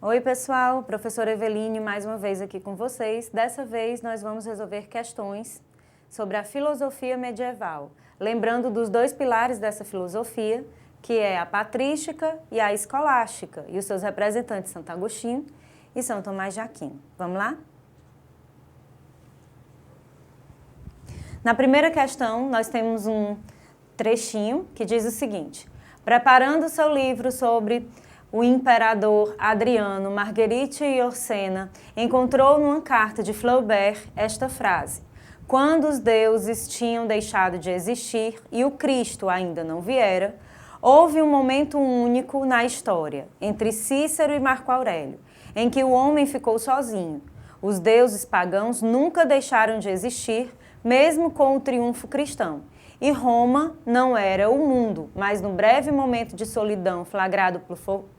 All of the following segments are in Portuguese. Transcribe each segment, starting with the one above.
Oi pessoal, professora Eveline mais uma vez aqui com vocês. Dessa vez nós vamos resolver questões sobre a filosofia medieval, lembrando dos dois pilares dessa filosofia, que é a patrística e a escolástica, e os seus representantes Santo Agostinho e São Tomás de Aquino. Vamos lá? Na primeira questão, nós temos um trechinho que diz o seguinte: preparando seu livro sobre o imperador Adriano, Marguerite e Orsena encontrou numa carta de Flaubert esta frase: quando os deuses tinham deixado de existir e o Cristo ainda não viera, houve um momento único na história, entre Cícero e Marco Aurélio, em que o homem ficou sozinho. Os deuses pagãos nunca deixaram de existir, mesmo com o triunfo cristão. E Roma não era o mundo, mas no breve momento de solidão flagrado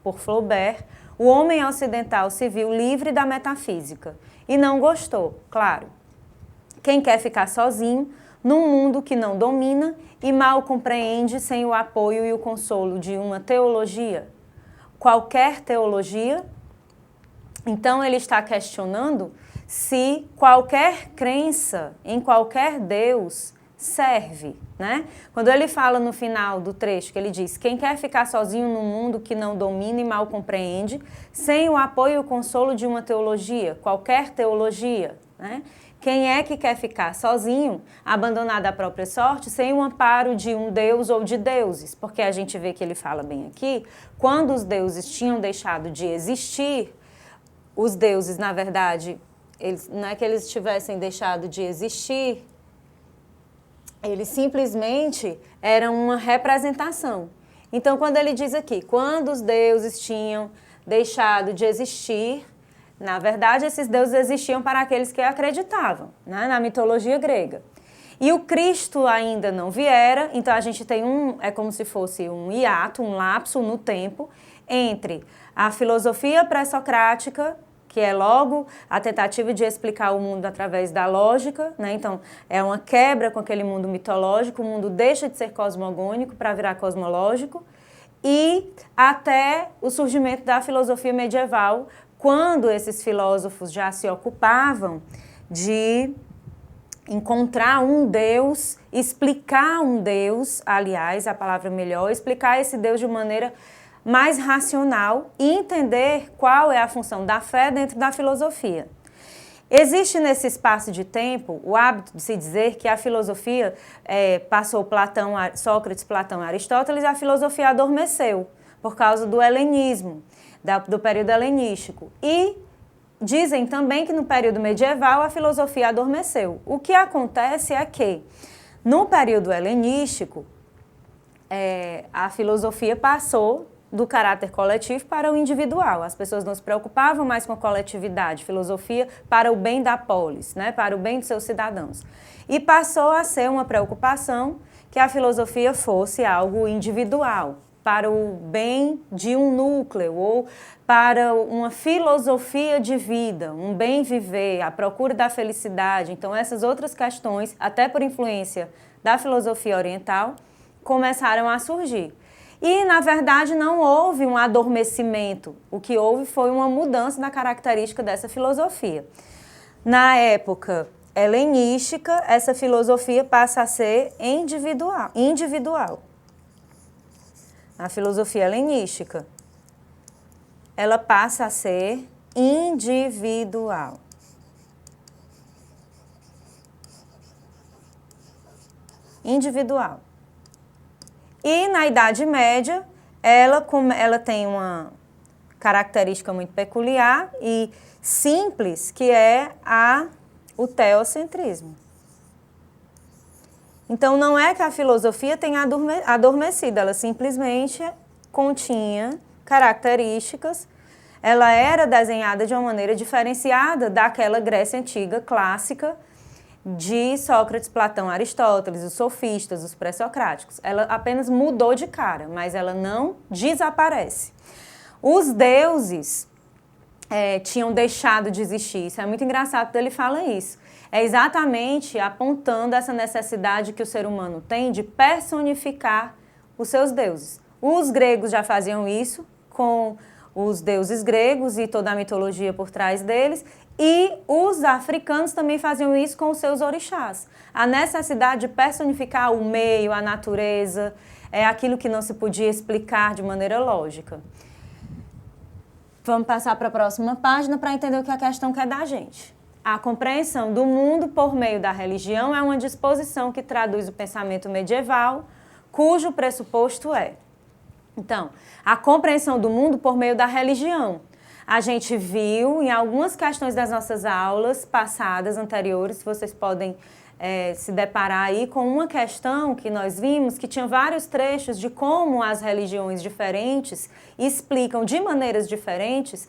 por Flaubert, o homem ocidental se viu livre da metafísica. E não gostou, claro. Quem quer ficar sozinho, num mundo que não domina e mal compreende sem o apoio e o consolo de uma teologia? Qualquer teologia? Então ele está questionando se qualquer crença em qualquer Deus serve, né? Quando ele fala no final do trecho, que ele diz: quem quer ficar sozinho num mundo que não domina e mal compreende, sem o apoio e o consolo de uma teologia, qualquer teologia, né? Quem é que quer ficar sozinho, abandonado à própria sorte, sem o amparo de um Deus ou de deuses? Porque a gente vê que ele fala bem aqui, quando os deuses tinham deixado de existir, os deuses, na verdade, não é que eles tivessem deixado de existir, eles simplesmente eram uma representação. Então, quando ele diz aqui, quando os deuses tinham deixado de existir, na verdade, esses deuses existiam para aqueles que acreditavam, né, na mitologia grega. E o Cristo ainda não viera, então a gente tem é como se fosse um hiato, um lapso no tempo entre a filosofia pré-socrática, que é logo a tentativa de explicar o mundo através da lógica, né? Então é uma quebra com aquele mundo mitológico, o mundo deixa de ser cosmogônico para virar cosmológico, e até o surgimento da filosofia medieval, quando esses filósofos já se ocupavam de encontrar um Deus, explicar um Deus, aliás, a palavra melhor, explicar esse Deus de maneira mais racional e entender qual é a função da fé dentro da filosofia. Existe nesse espaço de tempo o hábito de se dizer que a filosofia passou Sócrates, Platão e Aristóteles, e a filosofia adormeceu por causa do helenismo, do período helenístico. E dizem também que no período medieval a filosofia adormeceu. O que acontece é que no período helenístico a filosofia passou do caráter coletivo para o individual. As pessoas não se preocupavam mais com a coletividade, filosofia para o bem da polis, né, para o bem dos seus cidadãos. E passou a ser uma preocupação que a filosofia fosse algo individual, para o bem de um núcleo, ou para uma filosofia de vida, um bem viver, a procura da felicidade. Então essas outras questões, até por influência da filosofia oriental, começaram a surgir. E, na verdade, não houve um adormecimento. O que houve foi uma mudança na característica dessa filosofia. Na época helenística, essa filosofia passa a ser individual. Na filosofia helenística, ela passa a ser individual. Individual. E na Idade Média, ela tem uma característica muito peculiar e simples, que é o teocentrismo. Então, não é que a filosofia tenha adormecido, ela simplesmente continha características, ela era desenhada de uma maneira diferenciada daquela Grécia Antiga clássica, de Sócrates, Platão, Aristóteles, os sofistas, os pré-socráticos. Ela apenas mudou de cara, mas ela não desaparece. Os deuses tinham deixado de existir. Isso é muito engraçado quando ele fala isso. É exatamente apontando essa necessidade que o ser humano tem de personificar os seus deuses. Os gregos já faziam isso com os deuses gregos e toda a mitologia por trás deles, e os africanos também faziam isso com os seus orixás. A necessidade de personificar o meio, a natureza, é aquilo que não se podia explicar de maneira lógica. Vamos passar para a próxima página para entender o que a questão quer da gente. A compreensão do mundo por meio da religião é uma disposição que traduz o pensamento medieval, cujo pressuposto é. Então, a compreensão do mundo por meio da religião. A gente viu em algumas questões das nossas aulas passadas, anteriores, vocês podem se deparar aí com uma questão que nós vimos que tinha vários trechos de como as religiões diferentes explicam de maneiras diferentes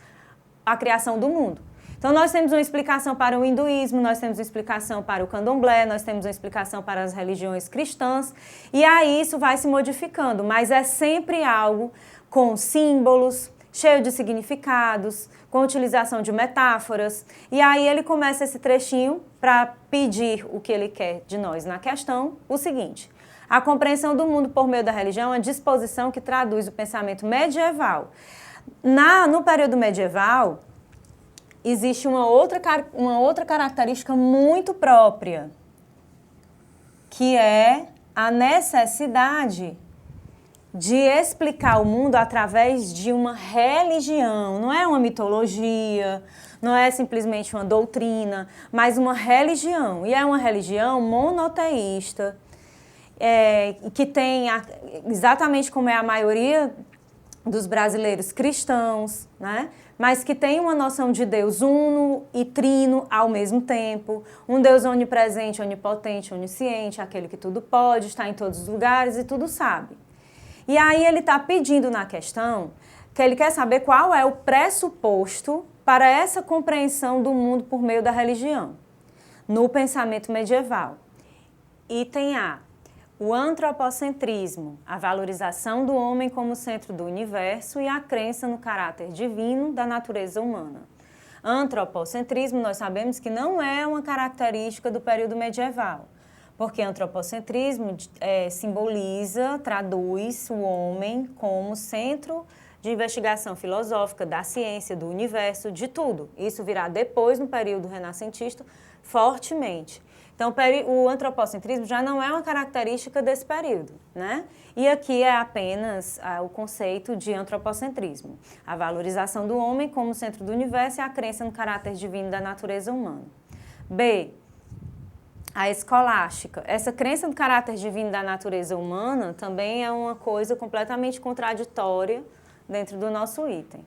a criação do mundo. Então, nós temos uma explicação para o hinduísmo, nós temos uma explicação para o candomblé, nós temos uma explicação para as religiões cristãs, e aí isso vai se modificando, mas é sempre algo com símbolos, cheio de significados, com utilização de metáforas, e aí ele começa esse trechinho para pedir o que ele quer de nós na questão, o seguinte: a compreensão do mundo por meio da religião é uma disposição que traduz o pensamento medieval. No período medieval, existe uma outra característica muito própria, que é a necessidade de explicar o mundo através de uma religião. Não é uma mitologia, não é simplesmente uma doutrina, mas uma religião. E é uma religião monoteísta, que tem, exatamente como é a maioria dos brasileiros cristãos, né? Mas que tem uma noção de Deus uno e trino ao mesmo tempo, um Deus onipresente, onipotente, onisciente, aquele que tudo pode, está em todos os lugares e tudo sabe. E aí ele está pedindo na questão que ele quer saber qual é o pressuposto para essa compreensão do mundo por meio da religião, no pensamento medieval. Item A. O antropocentrismo, a valorização do homem como centro do universo e a crença no caráter divino da natureza humana. Antropocentrismo, nós sabemos que não é uma característica do período medieval, porque antropocentrismo simboliza, traduz o homem como centro de investigação filosófica da ciência, do universo, de tudo. Isso virá depois, no período renascentista, fortemente. Então, o antropocentrismo já não é uma característica desse período, né? E aqui é apenas o conceito de antropocentrismo, a valorização do homem como centro do universo e a crença no caráter divino da natureza humana. B. A escolástica. Essa crença no caráter divino da natureza humana também é uma coisa completamente contraditória dentro do nosso item.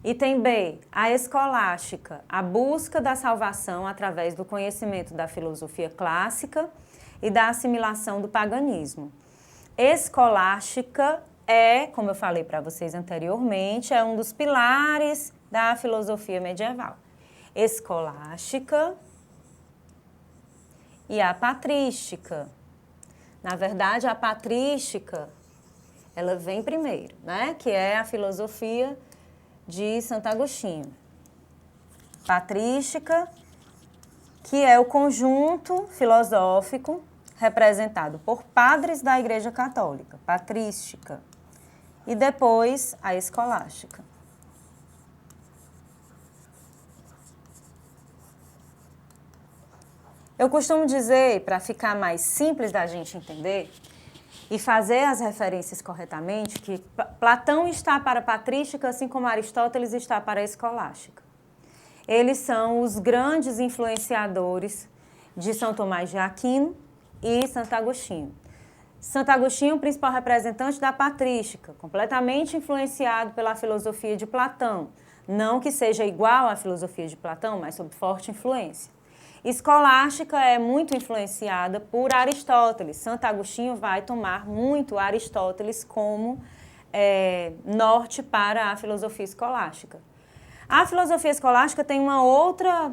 Item B, a escolástica, a busca da salvação através do conhecimento da filosofia clássica e da assimilação do paganismo. Escolástica é, como eu falei para vocês anteriormente, é um dos pilares da filosofia medieval. Escolástica e a patrística. Na verdade, a patrística, ela vem primeiro, né? Que é a filosofia de Santo Agostinho. Patrística, que é o conjunto filosófico representado por padres da Igreja Católica, patrística. E depois a escolástica. Eu costumo dizer, para ficar mais simples da gente entender e fazer as referências corretamente, que Platão está para a patrística, assim como Aristóteles está para a escolástica. Eles são os grandes influenciadores de São Tomás de Aquino e Santo Agostinho. Santo Agostinho, o principal representante da patrística, completamente influenciado pela filosofia de Platão. Não que seja igual à filosofia de Platão, mas sob forte influência. Escolástica é muito influenciada por Aristóteles. Santo Agostinho vai tomar muito Aristóteles como norte para a filosofia escolástica. A filosofia escolástica tem uma outra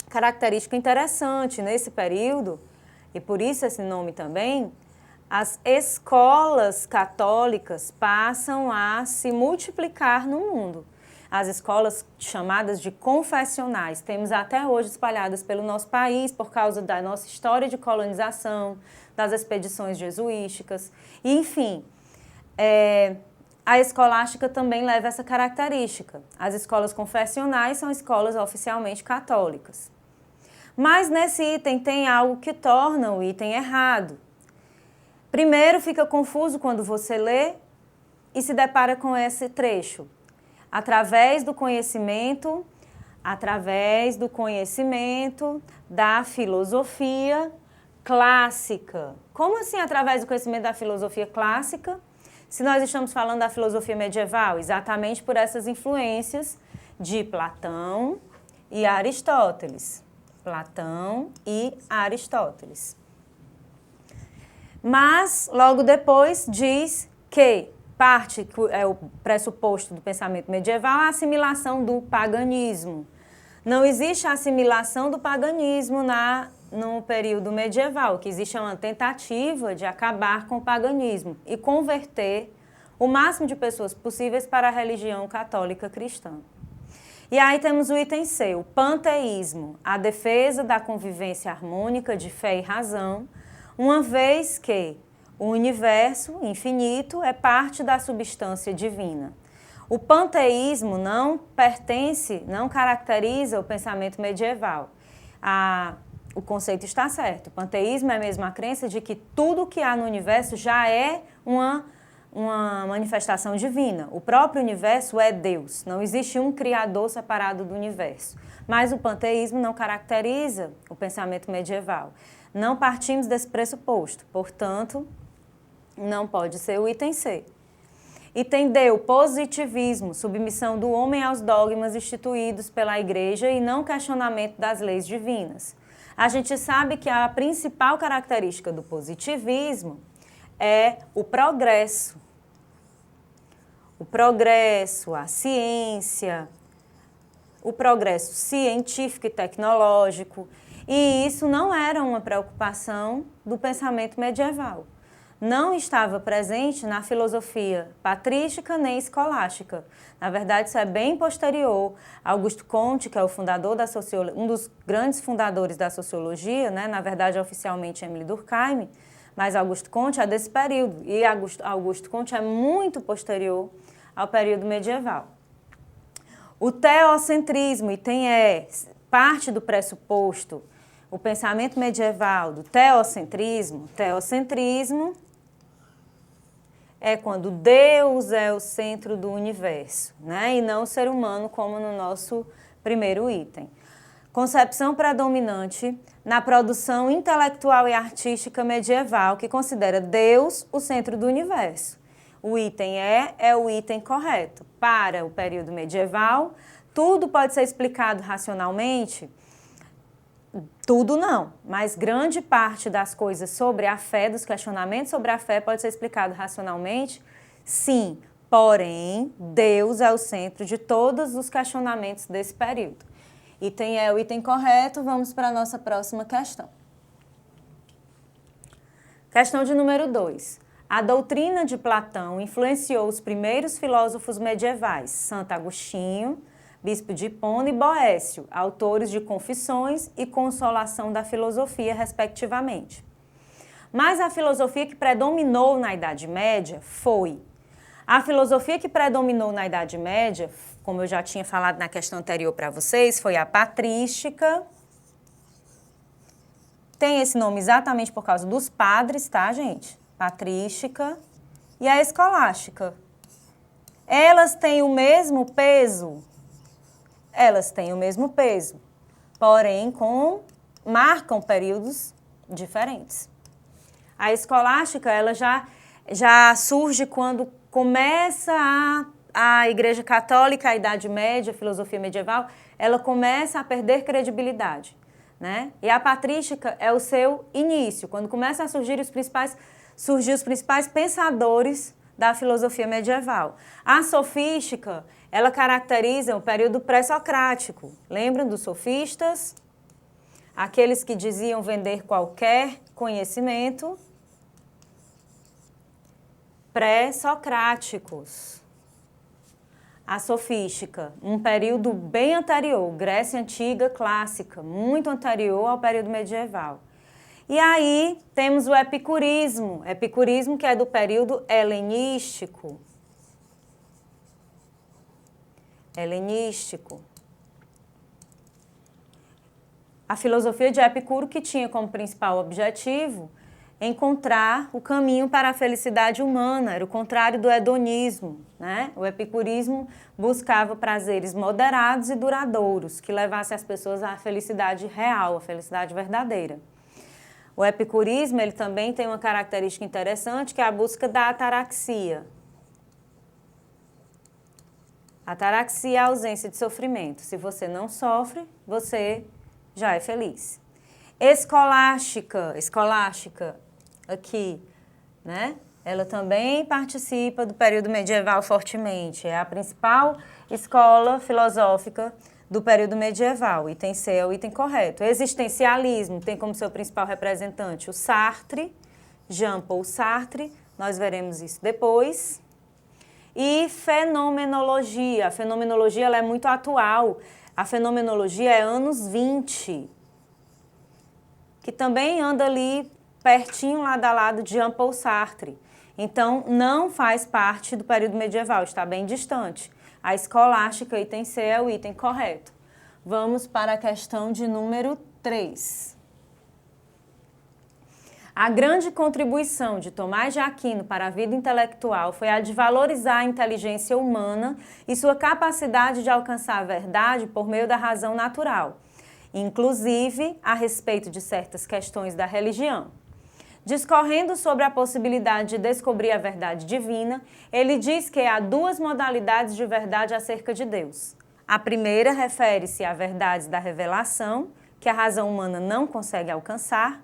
característica interessante nesse período, e por isso esse nome também. As escolas católicas passam a se multiplicar no mundo. As escolas chamadas de confessionais, temos até hoje espalhadas pelo nosso país por causa da nossa história de colonização, das expedições jesuísticas, e, enfim. a escolástica também leva essa característica. As escolas confessionais são escolas oficialmente católicas. Mas nesse item tem algo que torna o item errado. Primeiro, fica confuso quando você lê e se depara com esse trecho. Através do conhecimento da filosofia clássica. Como assim através do conhecimento da filosofia clássica? Se nós estamos falando da filosofia medieval, exatamente por essas influências de Platão e Aristóteles. Platão e Aristóteles. Mas, logo depois, diz que parte, que é o pressuposto do pensamento medieval, a assimilação do paganismo. Não existe assimilação do paganismo no período medieval, que existe uma tentativa de acabar com o paganismo e converter o máximo de pessoas possíveis para a religião católica cristã. E aí temos o item C, o panteísmo, a defesa da convivência harmônica de fé e razão, uma vez que o universo infinito é parte da substância divina. O panteísmo não caracteriza o pensamento medieval. O conceito está certo. O panteísmo é mesmo a crença de que tudo que há no universo já é uma manifestação divina. O próprio universo é Deus. Não existe um criador separado do universo. Mas o panteísmo não caracteriza o pensamento medieval. Não partimos desse pressuposto. Portanto, não pode ser o item C. Item D, o positivismo, submissão do homem aos dogmas instituídos pela Igreja e não questionamento das leis divinas. A gente sabe que a principal característica do positivismo é o progresso. O progresso, a ciência, o progresso científico e tecnológico. E isso não era uma preocupação do pensamento medieval. Não estava presente na filosofia patrística nem escolástica. Na verdade, isso é bem posterior. Augusto Comte, que é o fundador da sociologia, um dos grandes fundadores da sociologia, né? Na verdade, oficialmente Émile Durkheim, mas Augusto Comte é desse período. E Augusto Comte é muito posterior ao período medieval. O teocentrismo, item E, parte do pressuposto, o pensamento medieval do teocentrismo. Teocentrismo é quando Deus é o centro do universo, né? E não o ser humano, como no nosso primeiro item. Concepção predominante na produção intelectual e artística medieval, que considera Deus o centro do universo. O item E é o item correto. Para o período medieval, tudo pode ser explicado racionalmente. Tudo não, mas grande parte das coisas sobre a fé, dos questionamentos sobre a fé, pode ser explicado racionalmente? Sim, porém, Deus é o centro de todos os questionamentos desse período. Item é o item correto, vamos para a nossa próxima questão. Questão de número 2. A doutrina de Platão influenciou os primeiros filósofos medievais, Santo Agostinho, Bispo de Hipona e Boécio, autores de Confissões e Consolação da Filosofia, respectivamente. Mas a filosofia que predominou na Idade Média foi... A filosofia que predominou na Idade Média, como eu já tinha falado na questão anterior para vocês, foi a patrística. Tem esse nome exatamente por causa dos padres, tá, gente? Patrística e a escolástica. Elas têm o mesmo peso? Elas têm o mesmo peso, porém marcam períodos diferentes. A escolástica, ela já surge quando começa a Igreja Católica, a Idade Média, a filosofia medieval, ela começa a perder credibilidade, né? E a patrística é o seu início, quando começam a surgir os principais pensadores da filosofia medieval. A sofística, ela caracteriza o período pré-socrático. Lembram dos sofistas? Aqueles que diziam vender qualquer conhecimento. Pré-socráticos. A sofística, um período bem anterior, Grécia Antiga clássica, muito anterior ao período medieval. E aí temos o epicurismo que é do período helenístico. helenístico. A filosofia de Epicuro, que tinha como principal objetivo encontrar o caminho para a felicidade humana, era o contrário do hedonismo, né? O epicurismo buscava prazeres moderados e duradouros, que levassem as pessoas à felicidade real, à felicidade verdadeira. O epicurismo, ele também tem uma característica interessante, que é a busca da ataraxia. Ataraxia é a ausência de sofrimento. Se você não sofre, você já é feliz. Escolástica aqui, né? Ela também participa do período medieval fortemente. É a principal escola filosófica do período medieval. Item C é o item correto. Existencialismo tem como seu principal representante o Sartre, Jean-Paul Sartre. Nós veremos isso depois. E fenomenologia. A fenomenologia ela é muito atual. A fenomenologia é anos 20, que também anda ali pertinho, lado a lado de Jean-Paul Sartre. Então, não faz parte do período medieval, está bem distante. A escolástica, item C, é o item correto. Vamos para a questão de número 3. A grande contribuição de Tomás de Aquino para a vida intelectual foi a de valorizar a inteligência humana e sua capacidade de alcançar a verdade por meio da razão natural, inclusive a respeito de certas questões da religião. Discorrendo sobre a possibilidade de descobrir a verdade divina, ele diz que há duas modalidades de verdade acerca de Deus. A primeira refere-se a verdades da revelação, que a razão humana não consegue alcançar,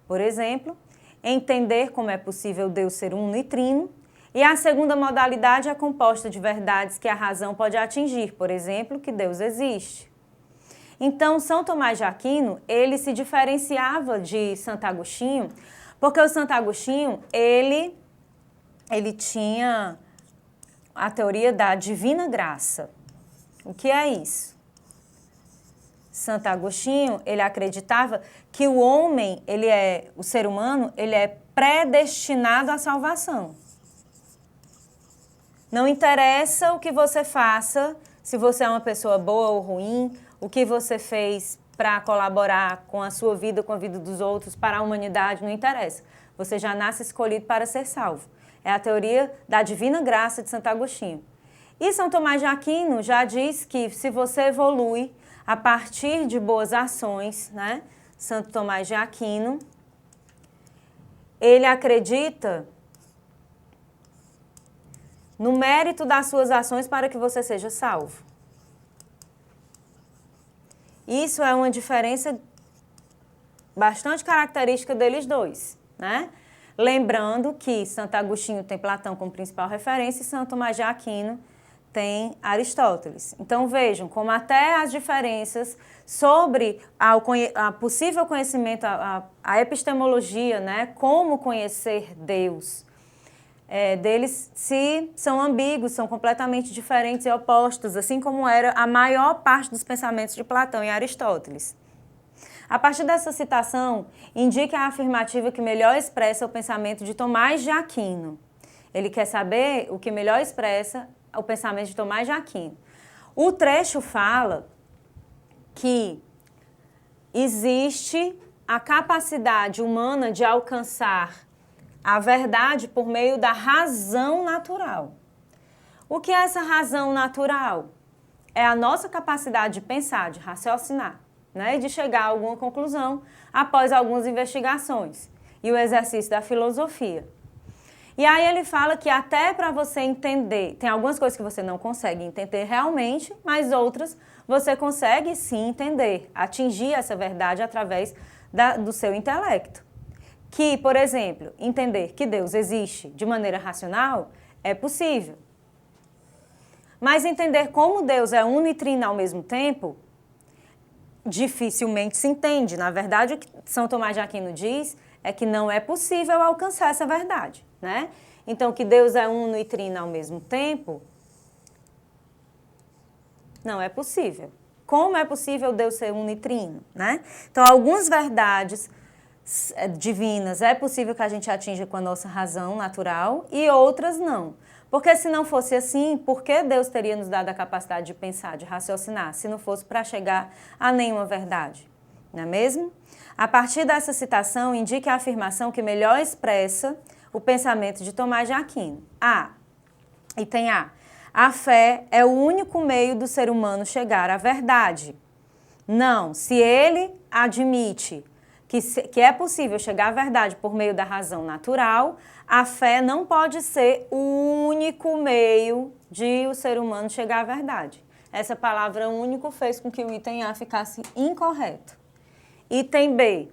por exemplo, entender como é possível Deus ser uno e trino, e a segunda modalidade é composta de verdades que a razão pode atingir, por exemplo, que Deus existe. Então, São Tomás de Aquino, ele se diferenciava de Santo Agostinho, porque o Santo Agostinho, ele tinha a teoria da divina graça. O que é isso? Santo Agostinho, ele acreditava que o homem, o ser humano, ele é predestinado à salvação. Não interessa o que você faça, se você é uma pessoa boa ou ruim, o que você fez para colaborar com a sua vida, com a vida dos outros, para a humanidade, não interessa. Você já nasce escolhido para ser salvo. É a teoria da divina graça de Santo Agostinho. E São Tomás de Aquino já diz que se você evolui a partir de boas ações, né? Santo Tomás de Aquino, ele acredita no mérito das suas ações para que você seja salvo. Isso é uma diferença bastante característica deles dois, né? Lembrando que Santo Agostinho tem Platão como principal referência e Santo Tomás de Aquino tem Aristóteles. Então vejam como até as diferenças sobre a possível conhecimento, a epistemologia, né? Como conhecer Deus, deles são ambíguos, são completamente diferentes e opostos, assim como era a maior parte dos pensamentos de Platão e Aristóteles. A partir dessa citação, indica a afirmativa que melhor expressa o pensamento de Tomás de Aquino. Ele quer saber o que melhor expressa o pensamento de Tomás de Aquino. O trecho fala que existe a capacidade humana de alcançar a verdade por meio da razão natural. O que é essa razão natural? É a nossa capacidade de pensar, de raciocinar, né? E de chegar a alguma conclusão após algumas investigações e o exercício da filosofia. E aí ele fala que até para você entender, tem algumas coisas que você não consegue entender realmente, mas outras você consegue sim entender, atingir essa verdade através do seu intelecto. Que, por exemplo, entender que Deus existe de maneira racional é possível. Mas entender como Deus é uno e trino ao mesmo tempo, dificilmente se entende. Na verdade, o que São Tomás de Aquino diz é que não é possível alcançar essa verdade, né? Então, que Deus é uno e trino ao mesmo tempo, não é possível. Como é possível Deus ser uno e trino, né? Então, algumas verdades divinas é possível que a gente atinja com a nossa razão natural e outras não. Porque se não fosse assim, por que Deus teria nos dado a capacidade de pensar, de raciocinar, se não fosse para chegar a nenhuma verdade? Não é mesmo? A partir dessa citação, indica a afirmação que melhor expressa o pensamento de Tomás de Aquino. Item A. A fé é o único meio do ser humano chegar à verdade. Não, se ele admite que é possível chegar à verdade por meio da razão natural, a fé não pode ser o único meio de o ser humano chegar à verdade. Essa palavra único fez com que o item A ficasse incorreto. Item B.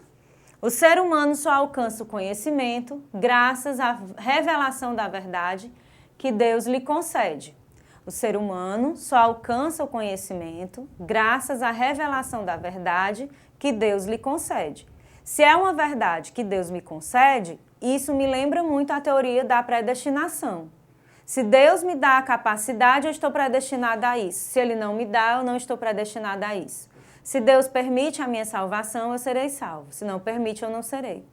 O ser humano só alcança o conhecimento graças à revelação da verdade que Deus lhe concede. O ser humano só alcança o conhecimento graças à revelação da verdade que Deus lhe concede. Se é uma verdade que Deus me concede, isso me lembra muito a teoria da predestinação. Se Deus me dá a capacidade, eu estou predestinada a isso. Se Ele não me dá, eu não estou predestinada a isso. Se Deus permite a minha salvação, eu serei salvo. Se não permite, eu não serei.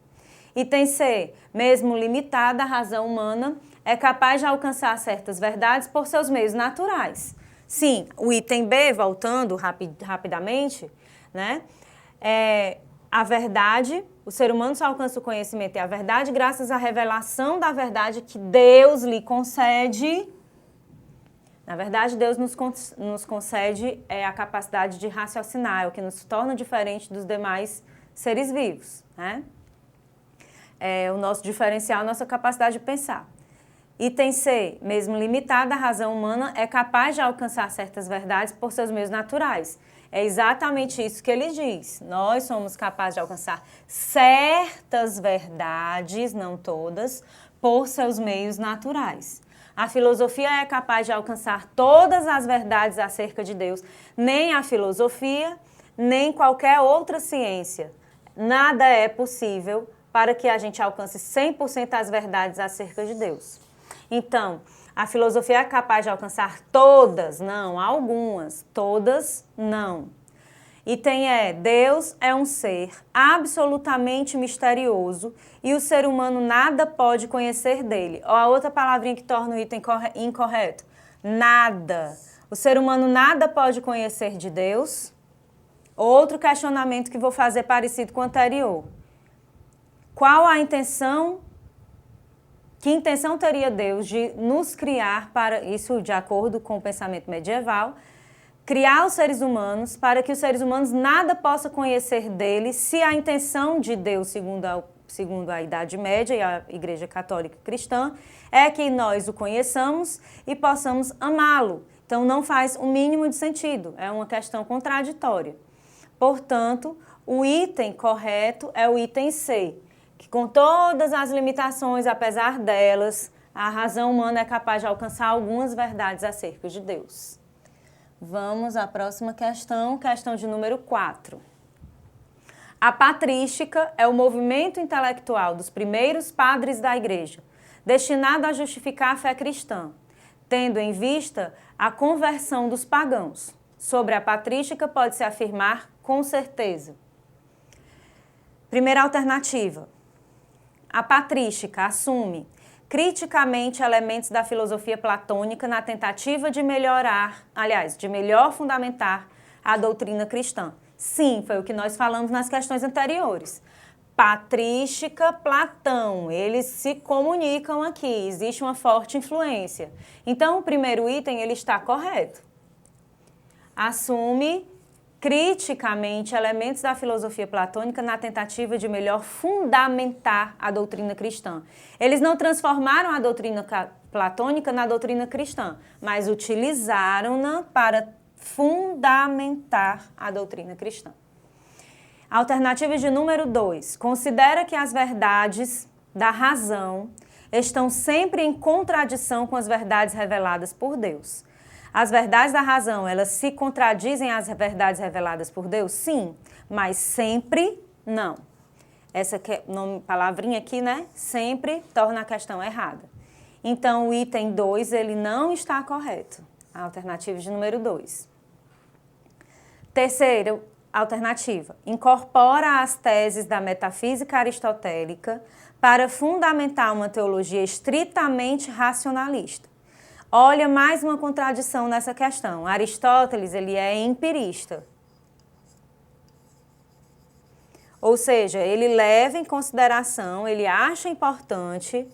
Item C. Mesmo limitada, a razão humana é capaz de alcançar certas verdades por seus meios naturais. Sim, o item B, voltando rapidamente, né? A verdade, o ser humano só alcança o conhecimento e a verdade graças à revelação da verdade que Deus lhe concede. Na verdade, Deus nos concede a capacidade de raciocinar, é o que nos torna diferente dos demais seres vivos, né? É o nosso diferencial, a nossa capacidade de pensar. Item C, mesmo limitada, a razão humana é capaz de alcançar certas verdades por seus meios naturais. É exatamente isso que ele diz. Nós somos capazes de alcançar certas verdades, não todas, por seus meios naturais. A filosofia é capaz de alcançar todas as verdades acerca de Deus. Nem a filosofia, nem qualquer outra ciência. Nada é possível para que a gente alcance 100% as verdades acerca de Deus. Então, a filosofia é capaz de alcançar todas? Não, algumas. Todas, não. Item E, Deus é um ser absolutamente misterioso e o ser humano nada pode conhecer dele. Ó, a outra palavrinha que torna o item incorreto. Nada. O ser humano nada pode conhecer de Deus. Outro questionamento que vou fazer parecido com o anterior. Qual a intenção? Que intenção teria Deus de nos criar para, isso de acordo com o pensamento medieval, criar os seres humanos para que os seres humanos nada possam conhecer dele, se a intenção de Deus, segundo a Idade Média e a Igreja Católica Cristã, é que nós o conheçamos e possamos amá-lo. Então não faz o mínimo de sentido, é uma questão contraditória. Portanto, o item correto é o item C, que com todas as limitações, apesar delas, a razão humana é capaz de alcançar algumas verdades acerca de Deus. Vamos à próxima questão de número 4. A patrística é o movimento intelectual dos primeiros padres da Igreja, destinado a justificar a fé cristã, tendo em vista a conversão dos pagãos. Sobre a patrística pode-se afirmar com certeza. Primeira alternativa. A patrística assume criticamente elementos da filosofia platônica na tentativa de de melhor fundamentar a doutrina cristã. Sim, foi o que nós falamos nas questões anteriores. Patrística, Platão, eles se comunicam aqui, existe uma forte influência. Então, o primeiro item, ele está correto. Assume criticamente elementos da filosofia platônica na tentativa de melhor fundamentar a doutrina cristã. Eles não transformaram a doutrina platônica na doutrina cristã, mas utilizaram-na para fundamentar a doutrina cristã. Alternativa de número 2. Considera que as verdades da razão estão sempre em contradição com as verdades reveladas por Deus. As verdades da razão, elas se contradizem às verdades reveladas por Deus? Sim, mas sempre não. Essa palavrinha aqui, né? Sempre torna a questão errada. Então, o item 2, ele não está correto. A alternativa de número 2. Terceiro alternativa, incorpora as teses da metafísica aristotélica para fundamentar uma teologia estritamente racionalista. Olha, mais uma contradição nessa questão. Aristóteles, ele é empirista. Ou seja, ele leva em consideração, ele acha importante,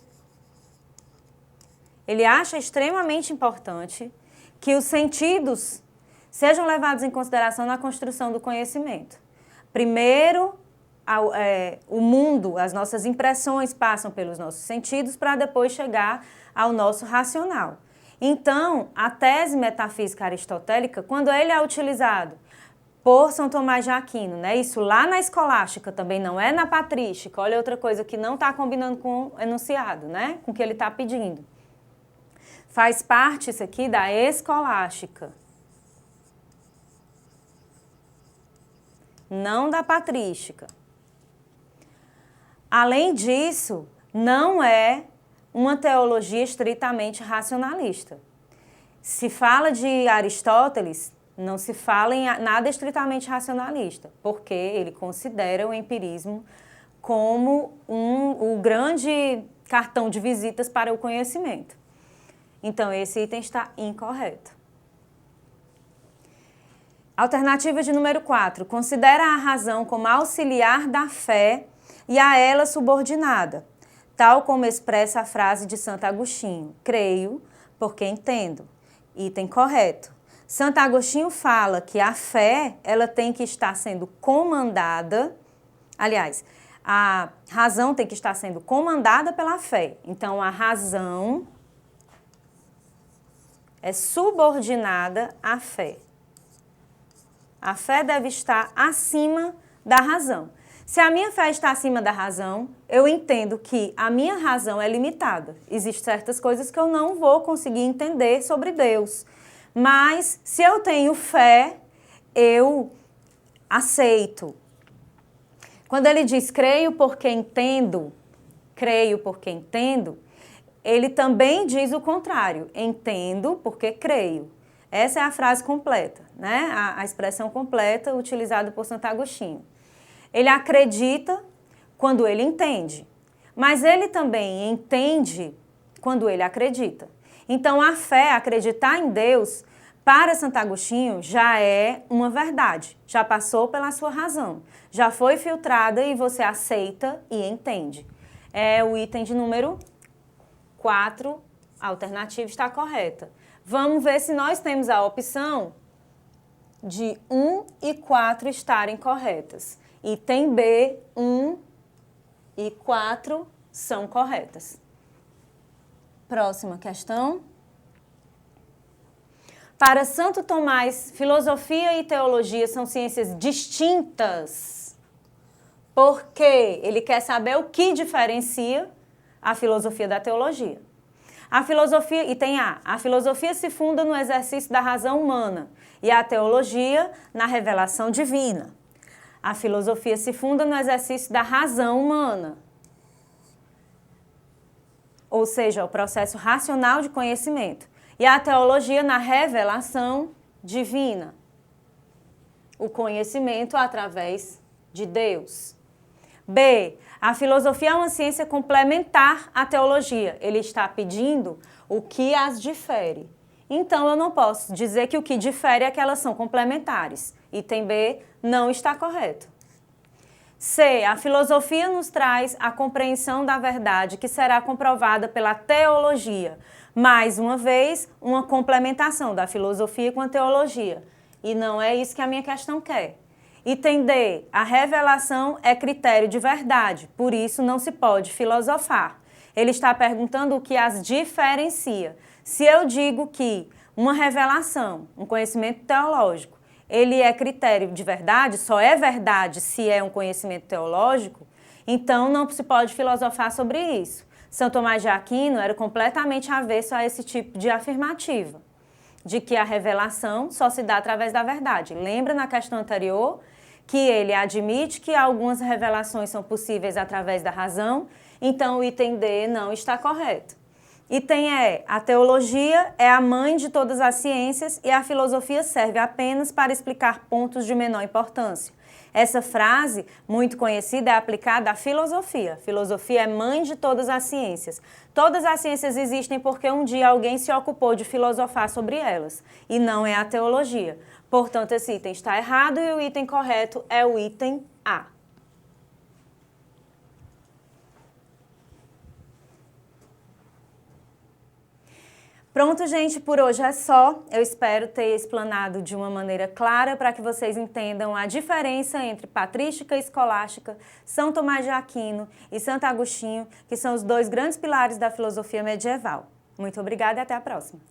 ele acha extremamente importante que os sentidos sejam levados em consideração na construção do conhecimento. Primeiro, o mundo, as nossas impressões passam pelos nossos sentidos para depois chegar ao nosso racional. Então, a tese metafísica aristotélica, quando ele é utilizado por São Tomás de Aquino, né? Isso lá na escolástica, também não é na patrística, olha outra coisa que não está combinando com o enunciado, né? Com o que ele está pedindo. Faz parte isso aqui da escolástica, não da patrística. Além disso, não é uma teologia estritamente racionalista. Se fala de Aristóteles, não se fala em nada estritamente racionalista, porque ele considera o empirismo como o grande cartão de visitas para o conhecimento. Então, esse item está incorreto. Alternativa de número 4. Considera a razão como auxiliar da fé e a ela subordinada, tal como expressa a frase de Santo Agostinho, creio porque entendo. Item correto. Santo Agostinho fala que a fé, ela tem que estar sendo comandada, aliás, a razão tem que estar sendo comandada pela fé. Então, a razão é subordinada à fé. A fé deve estar acima da razão. Se a minha fé está acima da razão, eu entendo que a minha razão é limitada. Existem certas coisas que eu não vou conseguir entender sobre Deus. Mas, se eu tenho fé, eu aceito. Quando ele diz creio porque entendo, ele também diz o contrário, entendo porque creio. Essa é a frase completa, né? A expressão completa utilizada por Santo Agostinho. Ele acredita quando ele entende, mas ele também entende quando ele acredita. Então, a fé, acreditar em Deus, para Santo Agostinho, já é uma verdade, já passou pela sua razão, já foi filtrada e você aceita e entende. É o item de número 4, a alternativa está correta. Vamos ver se nós temos a opção de 1 e 4 estarem corretas. Item B, 1 e 4 são corretas. Próxima questão. Para Santo Tomás, filosofia e teologia são ciências distintas. Porque ele quer saber o que diferencia a filosofia da teologia. A filosofia, item A, a filosofia se funda no exercício da razão humana e a teologia na revelação divina. A filosofia se funda no exercício da razão humana, ou seja, o processo racional de conhecimento. E a teologia na revelação divina, o conhecimento através de Deus. B, a filosofia é uma ciência complementar à teologia. Ele está pedindo o que as difere. Então, eu não posso dizer que o que difere é que elas são complementares. Item B não está correto. C, a filosofia nos traz a compreensão da verdade que será comprovada pela teologia. Mais uma vez, uma complementação da filosofia com a teologia. E não é isso que a minha questão quer. Item D, a revelação é critério de verdade, por isso não se pode filosofar. Ele está perguntando o que as diferencia. Se eu digo que uma revelação, um conhecimento teológico, ele é critério de verdade, só é verdade se é um conhecimento teológico, então não se pode filosofar sobre isso. São Tomás de Aquino era completamente avesso a esse tipo de afirmativa, de que a revelação só se dá através da verdade. Lembra na questão anterior que ele admite que algumas revelações são possíveis através da razão, então o item D não está correto. Item E. A teologia é a mãe de todas as ciências e a filosofia serve apenas para explicar pontos de menor importância. Essa frase, muito conhecida, é aplicada à filosofia. Filosofia é mãe de todas as ciências. Todas as ciências existem porque um dia alguém se ocupou de filosofar sobre elas, e não é a teologia. Portanto, esse item está errado e o item correto é o item A. Pronto, gente, por hoje é só. Eu espero ter explanado de uma maneira clara para que vocês entendam a diferença entre patrística e escolástica, São Tomás de Aquino e Santo Agostinho, que são os dois grandes pilares da filosofia medieval. Muito obrigada e até a próxima.